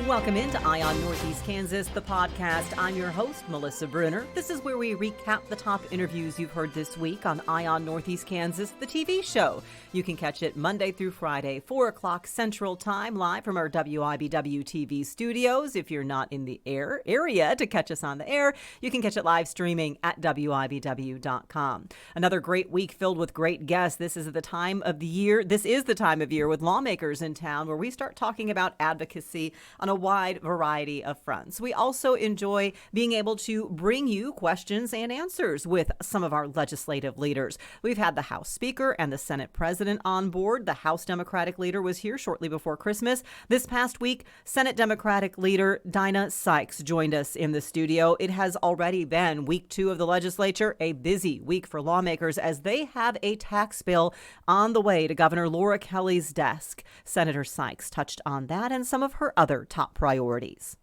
Welcome into Eye on Northeast Kansas, the podcast. I'm your host, Melissa Brunner. This is where we recap the top interviews you've heard this week on Eye on Northeast Kansas, the TV show. You can catch it Monday through Friday, 4 o'clock Central Time, live from our WIBW TV studios. If you're not in the area to catch us on the air, you can catch it live streaming at WIBW.com. Another great week filled with great guests. This is the time of year with lawmakers in town where we start talking about advocacy on a wide variety of fronts. We also enjoy being able to bring you questions and answers with some of our legislative leaders. We've had the House Speaker and the Senate President on board. The House Democratic leader was here shortly before Christmas. This past week, Senate Democratic leader Dinah Sykes joined us in the studio. It has already been week 2 of the legislature, a busy week for lawmakers as they have a tax bill on the way to Governor Laura Kelly's desk. Senator Sykes touched on that and some of her other top priorities.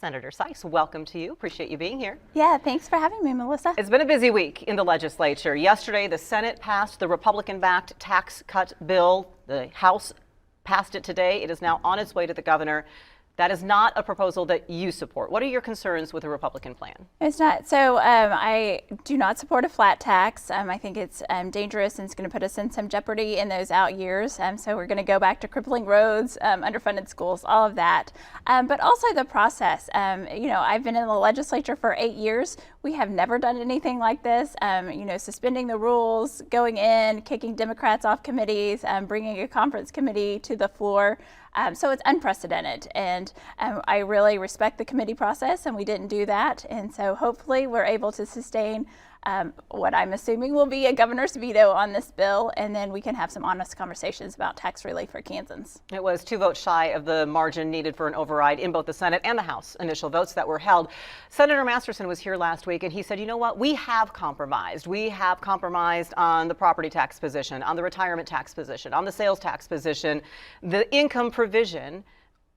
Senator Sykes, welcome to you. Appreciate you being here. Yeah, thanks for having me, Melissa. It's been a busy week in the legislature. Yesterday, the Senate passed the Republican-backed tax cut bill. The House passed it today. It is now on its way to the governor. That is not a proposal that you support. What are your concerns with the Republican plan? It's not. So I do not support a flat tax. I think it's dangerous and it's going to put us in some jeopardy in those out years. So we're going to go back to crippling roads, underfunded schools, all of that. But also the process. I've been in the legislature for 8 years. We have never done anything like this. Suspending the rules, going in, kicking Democrats off committees, bringing a conference committee to the floor. So it's unprecedented, and I really respect the committee process, and we didn't do that. And so hopefully we're able to sustain what I'm assuming will be a governor's veto on this bill, and then we can have some honest conversations about tax relief for Kansans. It was 2 votes shy of the margin needed for an override in both the Senate and the House initial votes that were held. Senator Masterson was here last week, and he said, you know what, we have compromised. We have compromised on the property tax position, on the retirement tax position, on the sales tax position, the income provision.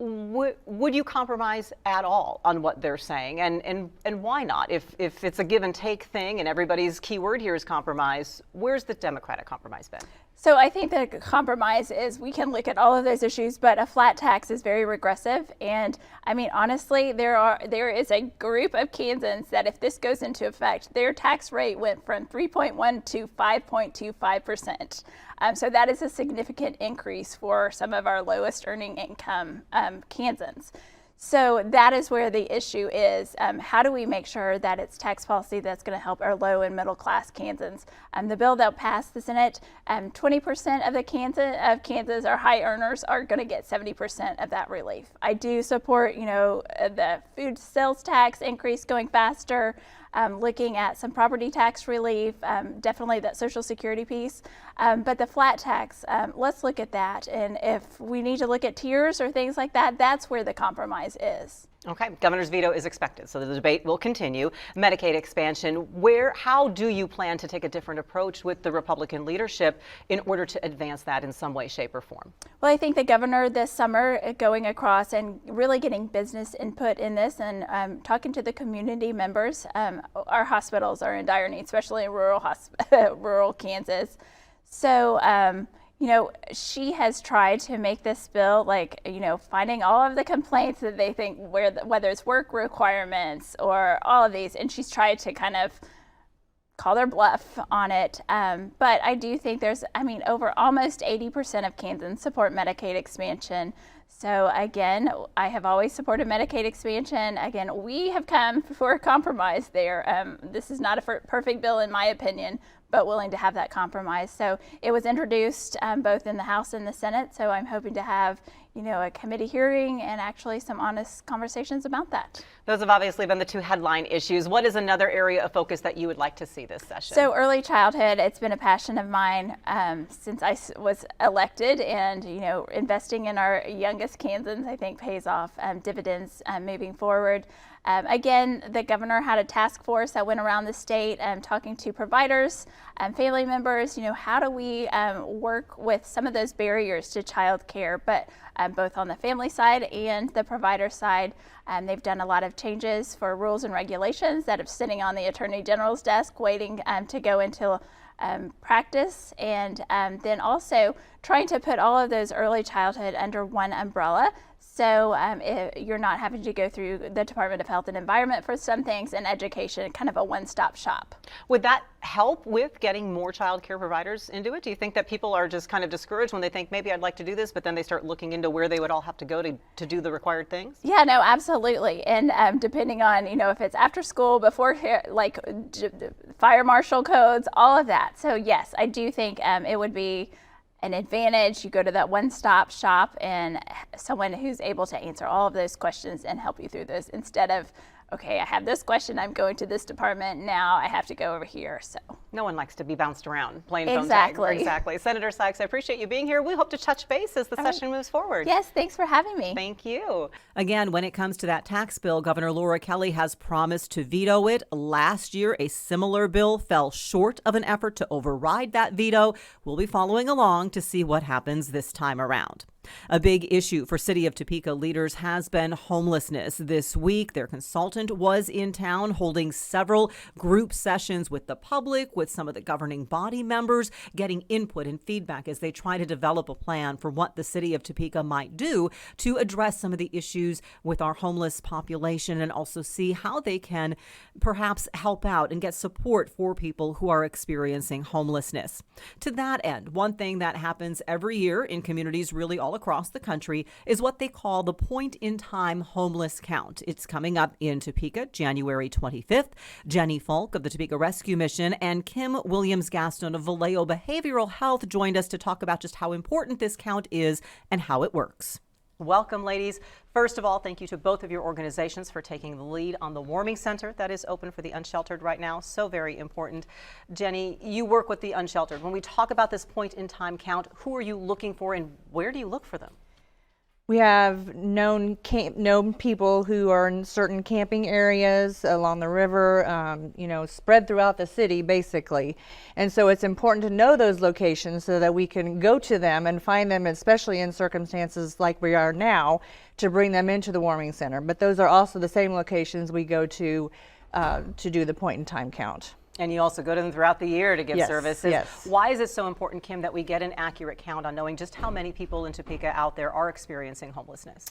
Would you compromise at all on what they're saying? And why not? If it's a give and take thing and everybody's key word here is compromise, where's the Democratic compromise been? So I think the compromise is we can look at all of those issues, but a flat tax is very regressive. And I mean, honestly, there is a group of Kansans that if this goes into effect, their tax rate went from 3.1 to 5.25%. So that is a significant increase for some of our lowest earning income Kansans. So that is where the issue is. How do we make sure that it's tax policy that's going to help our low and middle class Kansans? The bill that passed the Senate, 20% of Kansas, our high earners, are going to get 70% of that relief. I do support, the food sales tax increase going faster. Looking at some property tax relief, definitely that Social Security piece. But the flat tax, let's look at that. And if we need to look at tiers or things like that, that's where the compromise is. Okay, governor's veto is expected, so the debate will continue. Medicaid expansion, how do you plan to take a different approach with the Republican leadership in order to advance that in some way, shape, or form? Well, I think the governor this summer going across and really getting business input in this and talking to the community members. Our hospitals are in dire need, especially in rural Kansas. So, she has tried to make this bill finding all of the complaints that they think whether it's work requirements or all of these, and she's tried to kind of call their bluff on it. But I do think over almost 80% of Kansans support Medicaid expansion. So again, I have always supported Medicaid expansion. Again, we have come for a compromise there. This is not a perfect bill in my opinion, but willing to have that compromise. So it was introduced both in the House and the Senate. So I'm hoping to have, a committee hearing and actually some honest conversations about that. Those have obviously been the 2 headline issues. What is another area of focus that you would like to see this session? So early childhood, it's been a passion of mine since I was elected, and investing in our youngest Kansans, I think, pays off dividends moving forward. Again, the governor had a task force that went around the state talking to providers and family members. How do we work with some of those barriers to child care, but both on the family side and the provider side. They've done a lot of changes for rules and regulations that are sitting on the Attorney General's desk waiting to go into practice, and then also trying to put all of those early childhood under one umbrella. So you're not having to go through the Department of Health and Environment for some things, and education, kind of a one-stop shop. Would that help with getting more child care providers into it? Do you think that people are just kind of discouraged when they think maybe I'd like to do this, but then they start looking into where they would all have to go to do the required things? Yeah, no, absolutely. And depending on, if it's after school, before, like fire marshal codes, all of that. So yes, I do think it would be an advantage. You go to that one-stop shop and someone who's able to answer all of those questions and help you through those, instead of, okay, I have this question, I'm going to this department, now I have to go over here. So no one likes to be bounced around playing exactly. phone tag. Exactly. Senator Sykes, I appreciate you being here. We hope to touch base as the session moves forward. Yes, thanks for having me. Thank you. Again, when it comes to that tax bill, Governor Laura Kelly has promised to veto it. Last year, a similar bill fell short of an effort to override that veto. We'll be following along to see what happens this time around. A big issue for City of Topeka leaders has been homelessness. This week, their consultant was in town holding several group sessions with the public, with some of the governing body members, getting input and feedback as they try to develop a plan for what the City of Topeka might do to address some of the issues with our homeless population, and also see how they can perhaps help out and get support for people who are experiencing homelessness. To that end, one thing that happens every year in communities really all across the country is what they call the point-in-time homeless count. It's coming up in Topeka, January 25th. Jenny Falk of the Topeka Rescue Mission and Kim Williams-Gaston of Vallejo Behavioral Health joined us to talk about just how important this count is and how it works. Welcome, ladies. First of all, thank you to both of your organizations for taking the lead on the warming center that is open for the unsheltered right now. So very important. Jenny, you work with the unsheltered. When we talk about this point-in-time count, who are you looking for and where do you look for them? We have known people who are in certain camping areas along the river, spread throughout the city, basically. And so it's important to know those locations so that we can go to them and find them, especially in circumstances like we are now, to bring them into the warming center. But those are also the same locations we go to do the point-in-time count. And you also go to them throughout the year to give services. Yes. Why is it so important, Kim, that we get an accurate count on knowing just how many people in Topeka out there are experiencing homelessness?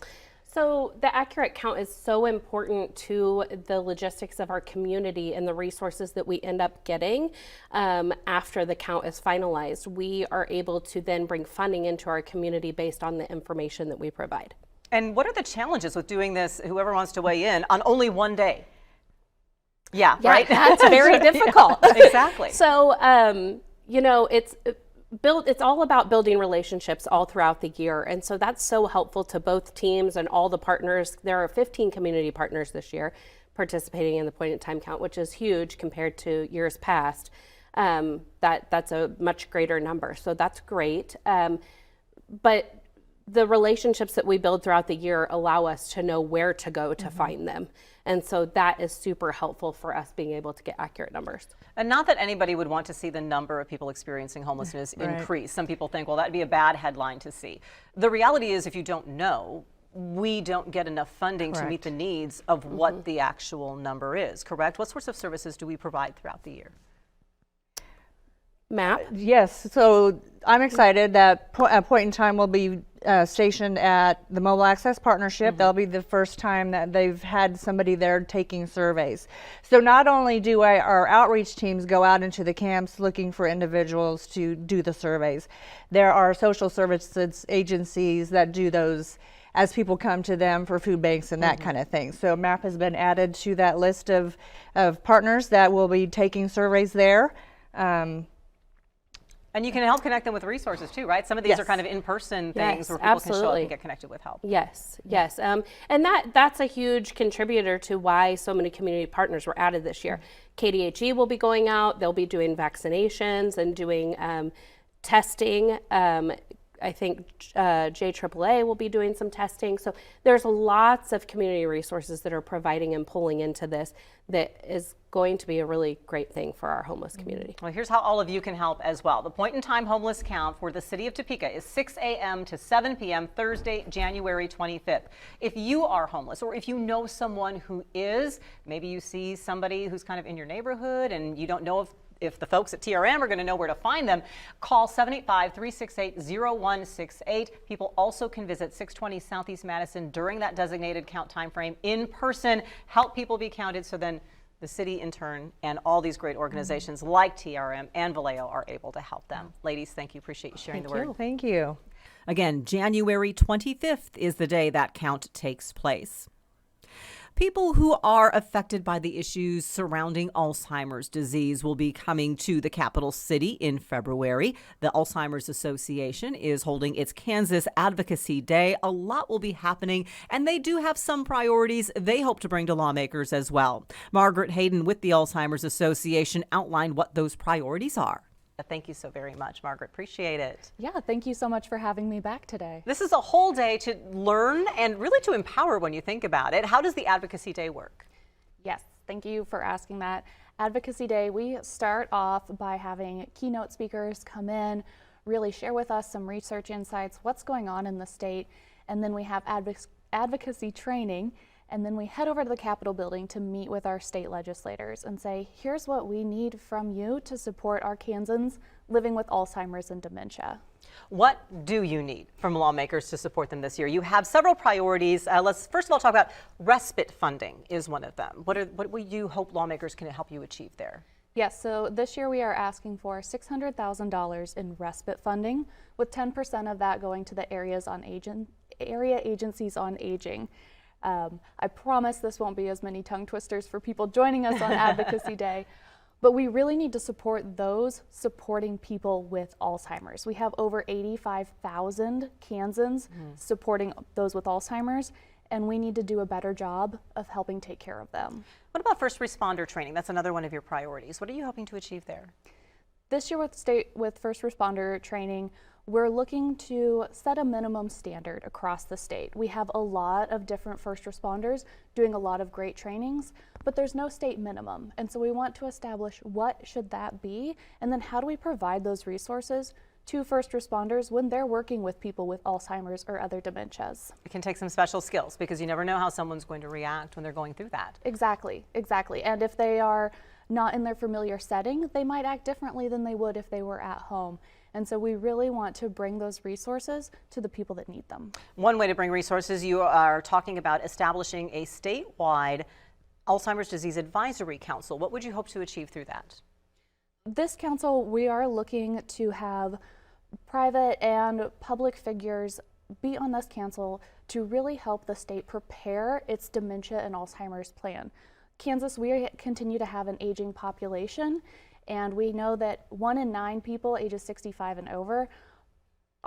So the accurate count is so important to the logistics of our community and the resources that we end up getting after the count is finalized. We are able to then bring funding into our community based on the information that we provide. And what are the challenges with doing this, whoever wants to weigh in, on only one day? Yeah, right? That's very difficult. Yeah, exactly. So, it's all about building relationships all throughout the year. And so that's so helpful to both teams and all the partners. There are 15 community partners this year participating in the point-in-time count, which is huge compared to years past. That's a much greater number. So that's great. But the relationships that we build throughout the year allow us to know where to go to find them. And so that is super helpful for us being able to get accurate numbers. And not that anybody would want to see the number of people experiencing homelessness increase. Some people think, well, that'd be a bad headline to see. The reality is, if you don't know, we don't get enough funding to meet the needs of what the actual number is, correct? What sorts of services do we provide throughout the year? Matt? Yes, so I'm excited that Point in Time will be stationed at the Mobile Access Partnership. That'll be the first time that they've had somebody there taking surveys. So not only do our outreach teams go out into the camps looking for individuals to do the surveys, there are social services agencies that do those as people come to them for food banks and that kind of thing. So MAP has been added to that list of partners that will be taking surveys there. And you can help connect them with resources too, right? Some of these are kind of in-person things where people can show up and get connected with help. Yes. And that's a huge contributor to why so many community partners were added this year. KDHE will be going out, they'll be doing vaccinations and doing testing. I think JAAA will be doing some testing. So there's lots of community resources that are providing and pulling into this that is going to be a really great thing for our homeless community. Well, here's how all of you can help as well. The point-in-time homeless count for the city of Topeka is 6 a.m. to 7 p.m. Thursday, January 25th. If you are homeless, or if you know someone who is, maybe you see somebody who's kind of in your neighborhood and you don't know if the folks at TRM are going to know where to find them, call 785-368-0168. People also can visit 620 Southeast Madison during that designated count time frame in person, help people be counted, so then the city in turn and all these great organizations like TRM and Vallejo are able to help them. Ladies, thank you. Appreciate you sharing the word. Thank you. Again, January 25th is the day that count takes place. People who are affected by the issues surrounding Alzheimer's disease will be coming to the capital city in February. The Alzheimer's Association is holding its Kansas Advocacy Day. A lot will be happening, and they do have some priorities they hope to bring to lawmakers as well. Margaret Hayden with the Alzheimer's Association outlined what those priorities are. Thank you so very much, Margaret. Appreciate it. Yeah, thank you so much for having me back today. This is a whole day to learn and really to empower when you think about it. How does the Advocacy Day work? Yes, thank you for asking that. Advocacy Day, we start off by having keynote speakers come in, really share with us some research insights, what's going on in the state, and then we have advocacy training. And then we head over to the Capitol building to meet with our state legislators and say, here's what we need from you to support our Kansans living with Alzheimer's and dementia. What do you need from lawmakers to support them this year? You have several priorities. Let's first of all talk about respite funding is one of them. What will you hope lawmakers can help you achieve there? Yes, so this year we are asking for $600,000 in respite funding, with 10% of that going to the area agencies on aging. I promise this won't be as many tongue twisters for people joining us on Advocacy Day, but we really need to support those supporting people with Alzheimer's. We have over 85,000 Kansans supporting those with Alzheimer's, and we need to do a better job of helping take care of them. What about first responder training? That's another one of your priorities. What are you hoping to achieve there? This year with first responder training, we're looking to set a minimum standard across the state. We have a lot of different first responders doing a lot of great trainings, but there's no state minimum. And so we want to establish what should that be, and then how do we provide those resources to first responders when they're working with people with Alzheimer's or other dementias. It can take some special skills because you never know how someone's going to react when they're going through that. Exactly. And if they are not in their familiar setting, they might act differently than they would if they were at home. And so we really want to bring those resources to the people that need them. One way to bring resources, you are talking about establishing a statewide Alzheimer's Disease Advisory Council. What would you hope to achieve through that? This council, we are looking to have private and public figures be on this council to really help the state prepare its dementia and Alzheimer's plan. Kansas, we continue to have an aging population, and we know that 1 in 9 people ages 65 and over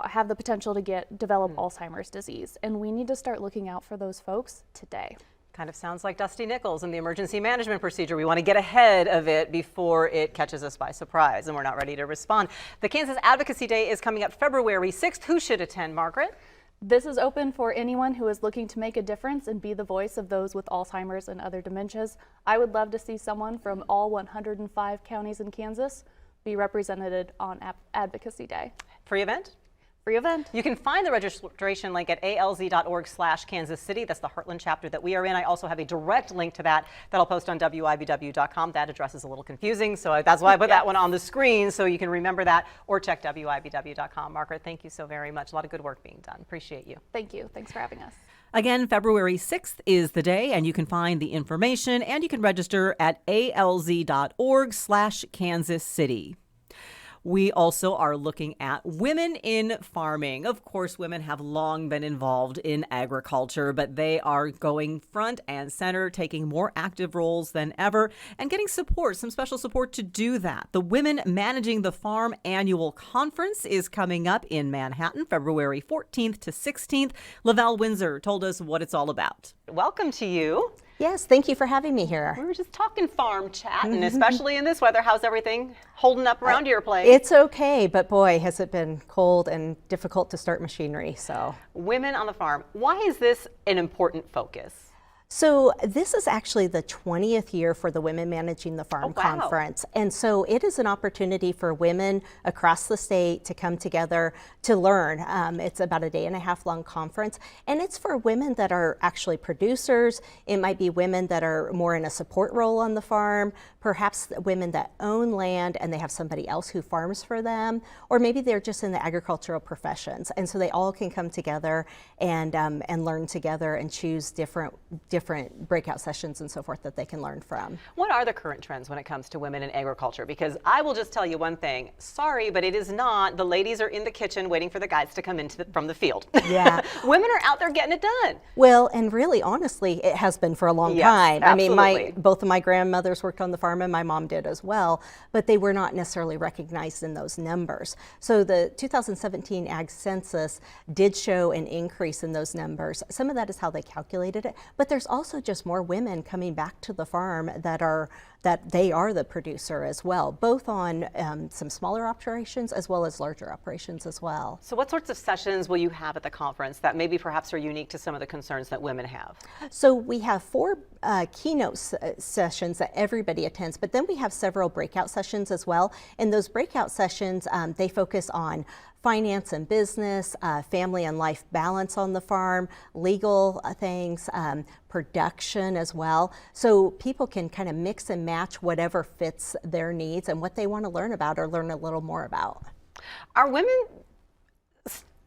have the potential to develop Alzheimer's disease, and we need to start looking out for those folks today. Kind of sounds like Dusty Nichols in the emergency management procedure. We want to get ahead of it before it catches us by surprise and we're not ready to respond. The Kansas Advocacy Day is coming up February 6th. Who should attend, Margaret? This is open for anyone who is looking to make a difference and be the voice of those with Alzheimer's and other dementias. I would love to see someone from all 105 counties in Kansas be represented on Advocacy Day. Free event? Free event. You can find the registration link at alz.org/Kansas City. That's the Heartland chapter that we are in. I also have a direct link to that I'll post on WIBW.com. That address is a little confusing, so that's why I put that one on the screen so you can remember that, or check WIBW.com. Margaret, thank you so very much. A lot of good work being done. Appreciate you. Thank you. Thanks for having us. Again, February 6th is the day, and you can find the information and you can register at alz.org/Kansas City. We also are looking at women in farming. Of course, women have long been involved in agriculture, but they are going front and center, taking more active roles than ever and getting support, some special support to do that. The Women Managing the Farm Annual Conference is coming up in Manhattan, February 14th to 16th. Lavelle Windsor told us what it's all about. Welcome to you. Yes, thank you for having me here. We were just talking farm chat, and especially in this weather, how's everything holding up around your place? It's okay, but boy, has it been cold and difficult to start machinery. So, women on the farm, why is this an important focus? So this is actually the 20th year for the Women Managing the Farm Conference. And so it is an opportunity for women across the state to come together to learn. It's about a day-and-a-half long conference, and it's for women that are actually producers. It might be women that are more in a support role on the farm, perhaps women that own land and they have somebody else who farms for them, or maybe they're just in the agricultural professions. And so they all can come together and learn together and choose different breakout sessions and so forth that they can learn from. What are the current trends when it comes to women in agriculture? Because I will just tell you one thing. Sorry, but it is not the ladies are in the kitchen waiting for the guys to come in from the field. Yeah. Women are out there getting it done. Well, and really, honestly, it has been for a long time. Absolutely. I mean, both of my grandmothers worked on the farm and my mom did as well, but they were not necessarily recognized in those numbers. So the 2017 Ag Census did show an increase in those numbers. Some of that is how they calculated it, but there's also just more women coming back to the farm that they are the producer as well, both on some smaller operations as well as larger operations as well. So what sorts of sessions will you have at the conference that maybe perhaps are unique to some of the concerns that women have? So we have 4 keynote sessions that everybody attends, but then we have several breakout sessions as well. And those breakout sessions, they focus on finance and business, family and life balance on the farm, legal things, production as well. So people can kind of mix and match whatever fits their needs and what they want to learn about or learn a little more about. Are women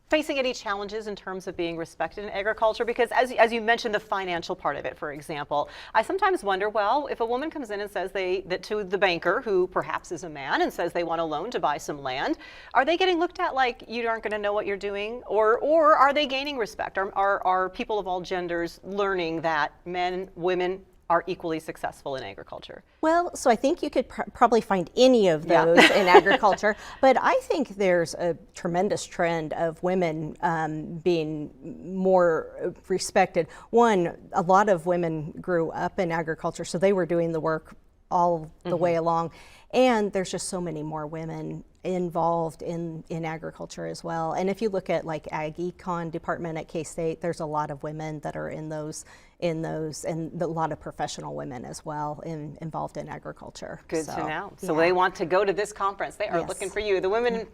facing any challenges in terms of being respected in agriculture? Because as you mentioned, the financial part of it, for example, I sometimes wonder, well, if a woman comes in and says that to the banker, who perhaps is a man, and says they want a loan to buy some land, are they getting looked at like you aren't going to know what you're doing? Or are they gaining respect? Are people of all genders learning that men, women are equally successful in agriculture? Well, so I think you could probably find any of those in agriculture, but I think there's a tremendous trend of women being more respected. One, a lot of women grew up in agriculture, so they were doing the work all the way along, and there's just so many more women involved in agriculture as well. And if you look at like Ag Econ department at K-State, there's a lot of women that are in those, and a lot of professional women as well involved in agriculture. Good to know. So they want to go to this conference. They are looking for you. The Women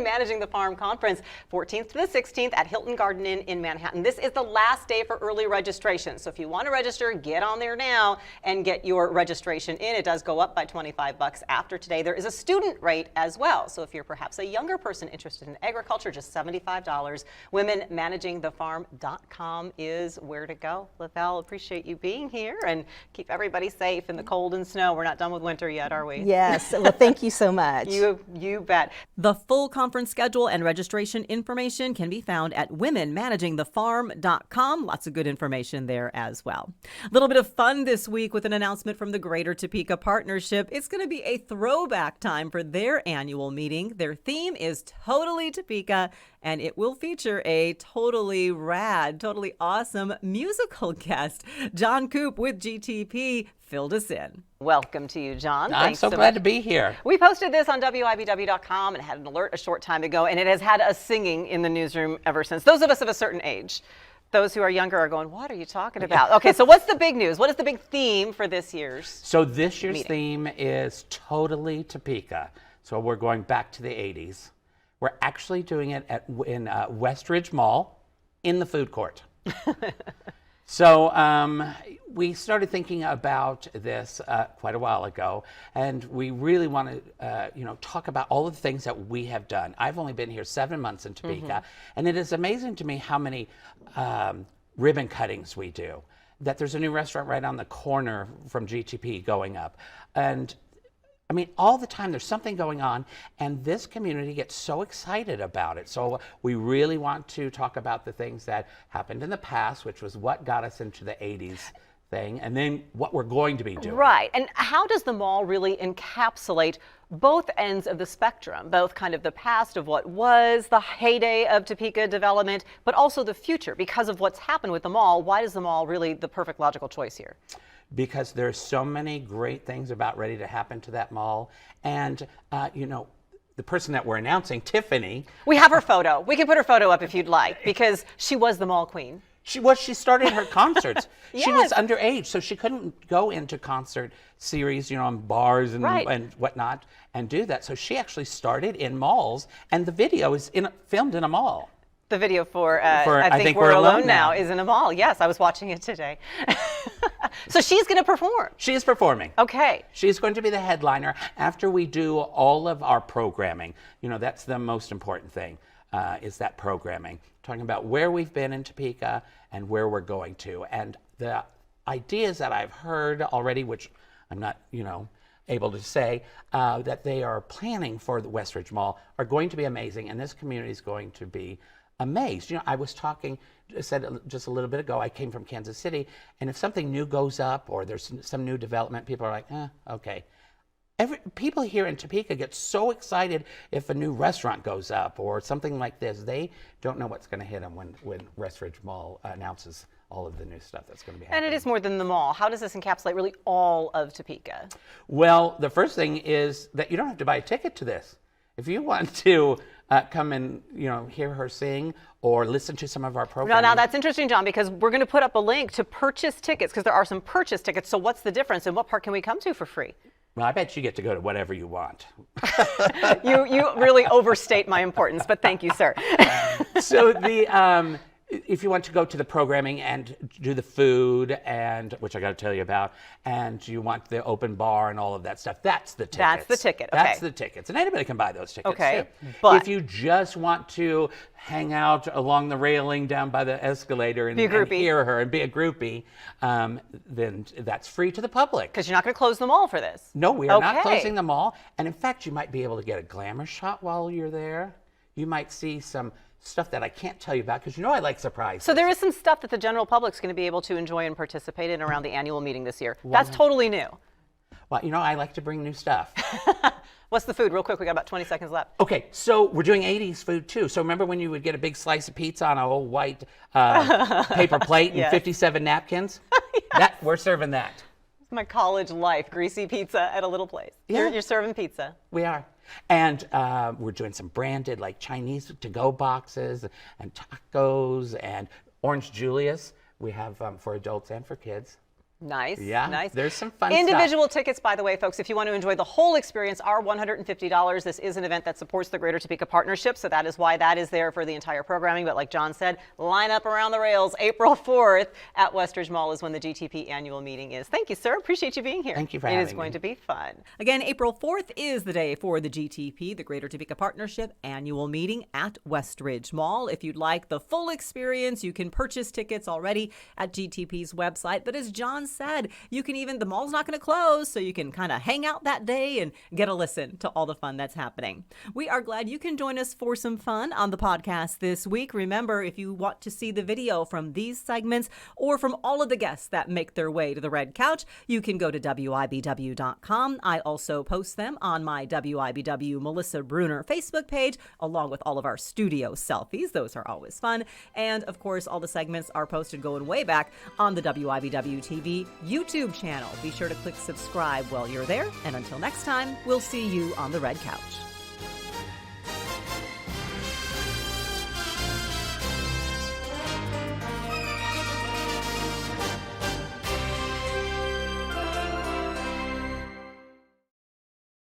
Managing the Farm Conference, 14th to the 16th at Hilton Garden Inn in Manhattan. This is the last day for early registration. So if you want to register, get on there now and get your registration in. It does go up by $25 after today. There is a student rate as well. So if you're perhaps a younger person interested in agriculture, just $75. WomenManagingTheFarm.com is where to go. Lavelle, appreciate you being here and keep everybody safe in the cold and snow. We're not done with winter yet, are we? Yes. Well, thank you so much. You bet. The full conference schedule and registration information can be found at WomenManagingTheFarm.com. Lots of good information there as well. A little bit of fun this week with an announcement from the Greater Topeka Partnership. It's going to be a throwback time for their annual meeting. Their theme is Totally Topeka, and it will feature a totally rad, totally awesome musical guest. John Coop with GTP filled us in. Welcome to you, John. I'm so glad to be here. We posted this on WIBW.com and had an alert a short time ago, and it has had us singing in the newsroom ever since. Those of us of a certain age. Those who are younger are going, what are you talking about? Okay, so what's the big news? What is the big theme for this year's So this year's meeting? theme is Totally Topeka. So we're going back to the 80s. We're actually doing it in Westridge Mall in the food court. So we started thinking about this quite a while ago, and we really want to talk about all of the things that we have done. I've only been here 7 months in Topeka, and it is amazing to me how many ribbon cuttings we do. That there's a new restaurant right on the corner from GTP going up. And I mean, all the time there's something going on, and this community gets so excited about it. So we really want to talk about the things that happened in the past, which was what got us into the 80s thing, and then what we're going to be doing. Right. And how does the mall really encapsulate both ends of the spectrum, both kind of the past of what was the heyday of Topeka development, but also the future? Because of what's happened with the mall, why is the mall really the perfect logical choice here? Because there's so many great things about ready to happen to that mall. And, the person that we're announcing, Tiffany. We have her photo. We can put her photo up if you'd like, because she was the mall queen. She started her concerts. She was underage, so she couldn't go into concert series, in bars and, and whatnot, and do that. So she actually started in malls, and the video is filmed in a mall. The video for I think We're Alone Now is in a mall. Yes, I was watching it today. So she's going to perform. She is performing. Okay. She's going to be the headliner after we do all of our programming. That's the most important thing, is that programming. Talking about where we've been in Topeka and where we're going to. And the ideas that I've heard already, which I'm not, able to say, that they are planning for the Westridge Mall are going to be amazing. And this community is going to be amazed. I was said just a little bit ago, I came from Kansas City, and if something new goes up or there's some new development, people are like, okay. People here in Topeka get so excited if a new restaurant goes up or something like this. They don't know what's going to hit them when Westridge Mall announces all of the new stuff that's going to be happening. And it is more than the mall. How does this encapsulate really all of Topeka? Well, the first thing is that you don't have to buy a ticket to this. If you want to come and hear her sing or listen to some of our programming. Now that's interesting, John, because we're going to put up a link to purchase tickets, because there are some purchase tickets. So what's the difference, and what part can we come to for free? Well, I bet you get to go to whatever you want. You really overstate my importance, but thank you, sir. So if you want to go to the programming and do the food, and which I got to tell you about, and you want the open bar and all of that stuff, that's the tickets. That's the ticket. Okay. That's the tickets, and anybody can buy those tickets. Okay, too. but if you just want to hang out along the railing down by the escalator and hear her and be a groupie, then that's free to the public. Because you're not going to close the mall for this. No, we are not closing the mall, and in fact, you might be able to get a glamour shot while you're there. You might see some stuff that I can't tell you about, because I like surprises. So there is some stuff that the general public's going to be able to enjoy and participate in around the annual meeting this year. That's totally new. Well, I like to bring new stuff. What's the food? Real quick, we got about 20 seconds left. Okay, so we're doing 80s food too. So remember when you would get a big slice of pizza on a old white paper plate and 57 napkins? Yes. We're serving that. My college life, greasy pizza at a little place. Yeah. You're serving pizza. We are. And we're doing some branded like Chinese to-go boxes and tacos and Orange Julius. We have for adults and for kids. Nice. Yeah, nice. There's some fun Individual stuff. tickets, by the way, folks, if you want to enjoy the whole experience, are $150. This is an event that supports the Greater Topeka Partnership, so that is why that is there for the entire programming. But like John said, line up around the rails. April 4th at Westridge Mall is when the GTP annual meeting is. Thank you, sir. Appreciate you being here. Thank you for having me. It is going to be fun. Again, April 4th is the day for the GTP, the Greater Topeka Partnership annual meeting at Westridge Mall. If you'd like the full experience, you can purchase tickets already at GTP's website. But as John said, the mall's not going to close, so you can kind of hang out that day and get a listen to all the fun that's happening. We are glad you can join us for some fun on the podcast this week. Remember, if you want to see the video from these segments or from all of the guests that make their way to the red couch, you can go to WIBW.com. I also post them on my WIBW Melissa Bruner Facebook page, along with all of our studio selfies. Those are always fun. And of course, all the segments are posted going way back on the WIBW TV YouTube channel. Be sure to click subscribe while you're there. And until next time, we'll see you on the red couch.